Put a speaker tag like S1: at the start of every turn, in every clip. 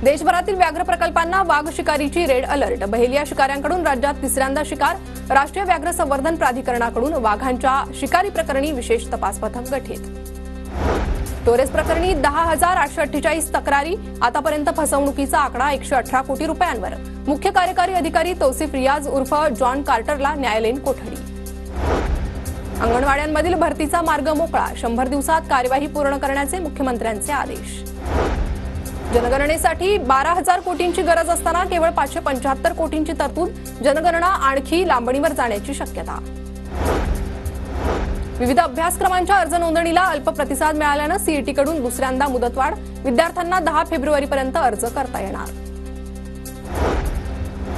S1: देशभरातील व्याघ्र प्रकल्पांना वाघ शिकारीची रेड अलर्ट। बहेलिया शिकाऱ्यांकडून राज्यात तिसऱ्यांदा शिकार। राष्ट्रीय व्याघ्र संवर्धन प्राधिकरणाकडून वाघांच्या शिकारी प्रकरणी विशेष तपास पथक गठीत। टोरेस प्रकरणी 10,848 तक्रारी। आतापर्यंत फसवणुकीचा आकडा 118 कोटी रुपयांवर। मुख्य कार्यकारी अधिकारी तौसिफ रियाज उर्फ जॉन कार्टरला न्यायालयीन कोठडी। अंगणवाड्यांमधील भरतीचा मार्ग मोकळा। 100 दिवसात कार्यवाही पूर्ण करण्याचे मुख्यमंत्र्यांचे आदेश। जनगणनेसाठी 12,000 कोटींची गरज असताना केवळ 575 कोटींची तरतूद। जनगणना आणखी लांबणीवर जाण्याची शक्यता। विविध अभ्यासक्रमांच्या अर्ज नोंदणीला अल्प प्रतिसाद मिळाल्याने सीईटीकडून दुसऱ्यांदा मुदतवाढ। विद्यार्थ्यांना 10 फेब्रुवारीपर्यंत अर्ज करता येणार।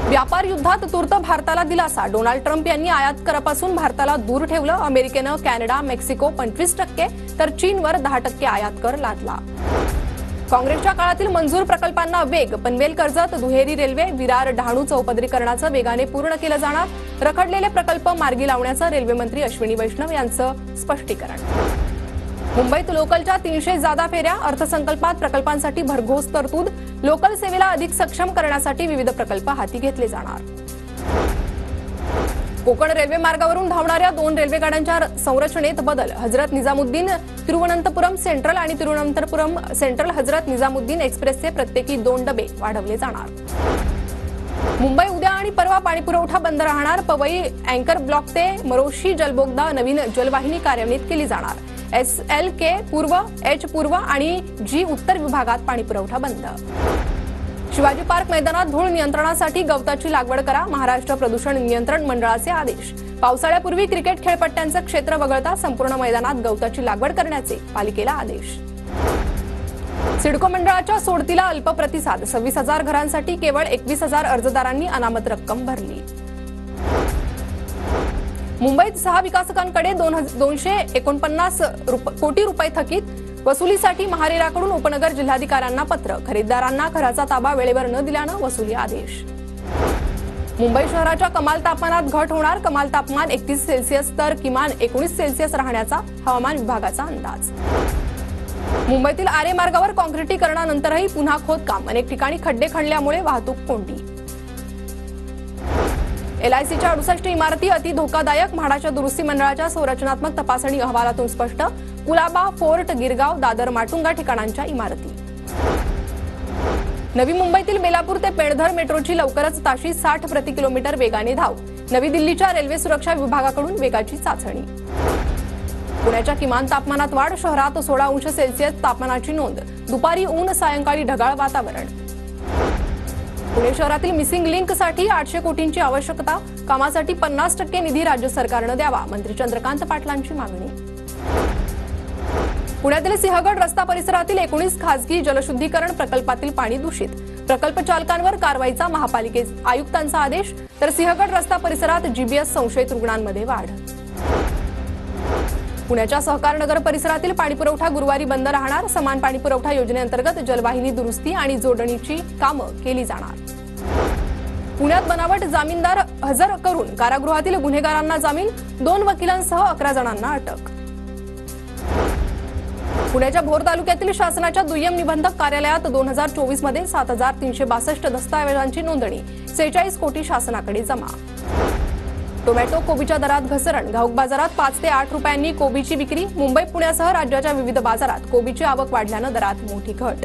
S1: व्यापार युद्धात तूर्त भारताला दिलासा। डोनाल्ड ट्रम्प यांनी आयात करापासून भारताला दूर ठेवलं। अमेरिकेनं कॅनडा, मेक्सिको 25% तर चीनवर 10% आयात कर लादला। काँग्रेसच्या काळातील मंजूर प्रकल्पांना वेग। पनवेल कर्जत दुहेरी रेल्वे, विरार डहाणू चौपदरीकरणाचं वेगाने पूर्ण केलं जाणार। रखडलेले प्रकल्प मार्गी लावण्याचं रेल्वे मंत्री अश्विनी वैष्णव यांचं स्पष्टीकरण। मुंबईत लोकलच्या 300 जादा फेऱ्या। अर्थसंकल्पात प्रकल्पांसाठी भरघोस तरतूद। लोकल सेवेला अधिक सक्षम करण्यासाठी विविध प्रकल्प हाती घेतले जाणार। कोकण रेल्वे मार्गावरून धावणाऱ्या 2 रेल्वेगाड्यांच्या संरचनेत बदल। हजरत निजामुद्दीन तिरुवनंतपुरम सेंट्रल आणि तिरुवनंतपुरम सेंट्रल हजरत निजामुद्दीन एक्सप्रेसचे प्रत्येकी 2 डबे वाढवले जाणार। मुंबई उद्या आणि परवा पाणीपुरवठा बंद राहणार। पवई अँकर ब्लॉक ते मरोशी जलबोगदा नवीन जलवाहिनी कार्यान्वित केली जाणार। SLK पूर्व, H पूर्व आणि G उत्तर विभागात पाणीपुरवठा बंद। शिवाजी पार्क मैदानात धूळ नियंत्रणासाठी गवताची लागवड करा। महाराष्ट्र प्रदूषण नियंत्रण मंडळाचे आदेश। पावसाळ्यापूर्वी क्रिकेट खेळपट्ट्यांचे क्षेत्र वगळता संपूर्ण मैदानात गवताची लागवड करण्याचे पालिकेला आदेश। सिडको मंडळाच्या सोडतीला अल्प प्रतिसाद। 26,000 घरांसाठी केवळ 21,000 अर्जदारांनी अनामत रक्कम भरली। मुंबईत 6 विकासकांकडे 249 कोटी रुपये थकीत। वसुलीसाठी महारेराकडून उपनगर जिल्हाधिकाऱ्यांना पत्र। खरेदीदारांना घराचा ताबा वेळेवर न दिल्यानं वसुली आदेश। मुंबई शहराच्या कमाल तापमानात घट होणार। कमाल तापमान 31 सेल्सिअस तर किमान 19 सेल्सिअस राहण्याचा हवामान विभागाचा अंदाज। मुंबईतील आरे मार्गावर काँक्रिटीकरणानंतरही पुन्हा खोदकाम। अनेक ठिकाणी खड्डे खणल्यामुळे वाहतूक कोंडी। LICच्या 68 इमारती अति धोकादायक। म्हाडाच्या दुरुस्ती मंडळाच्या संरचनात्मक तपासणी अहवालातून स्पष्ट। कुलाबा, फोर्ट, गिरगाव, दादर, माटुंगा ठिकाणांच्या इमारती। नवी मुंबईतील बेलापूर ते पेणधर मेट्रोची लवकरच ताशी 60 प्रति किलोमीटर वेगाने धाव। नवी दिल्लीच्या रेल्वे सुरक्षा विभागाकडून वेगाची चाचणी। पुण्याच्या किमान तापमानात वाढ। शहरात 16 अंश सेल्सिअस तापमानाची नोंद। दुपारी ऊन, सायंकाळी ढगाळ वातावरण। पुणे शहरातील मिसिंग लिंकसाठी 800 कोटींची आवश्यकता। कामासाठी 50% निधी राज्य सरकारनं द्यावा। मंत्री चंद्रकांत पाटलांची मागणी। पुण्यातील सिंहगड रस्ता परिसरातील 19 खासगी जलशुद्धीकरण प्रकल्पातील पाणी दूषित। प्रकल्प चालकांवर कारवाईचा महापालिके आयुक्तांचा आदेश। तर सिंहगड रस्ता परिसरात GBS संशयित रुग्णांमध्ये वाढ। पुण्याच्या सहकार नगर परिसरातील पाणीपुरवठा गुरुवारी बंद राहणार। समान पाणीपुरवठा योजनेअंतर्गत जलवाहिनी दुरुस्ती आणि जोडणीची कामं केली जाणार। पुण्यात बनावट जामीनदार हजर करून कारागृहातील गुन्हेगारांना जामीन। 2 वकिलांसह 11 जणांना अटक। पुण्याच्या भोर तालुक्यातील शासनाच्या दुय्यम निबंधक कार्यालयात 2024 मध्ये 7,362 दस्तावेजांची नोंदणी। 46 कोटी शासनाकडे जमा। टोमॅटो कोबीच्या दरात घसरण। घाऊक बाजारात 5 ते 8 रुपयांनी कोबीची विक्री। मुंबई पुण्यासह राज्याच्या विविध बाजारात कोबीची आवक वाढल्यानं दरात मोठी घट।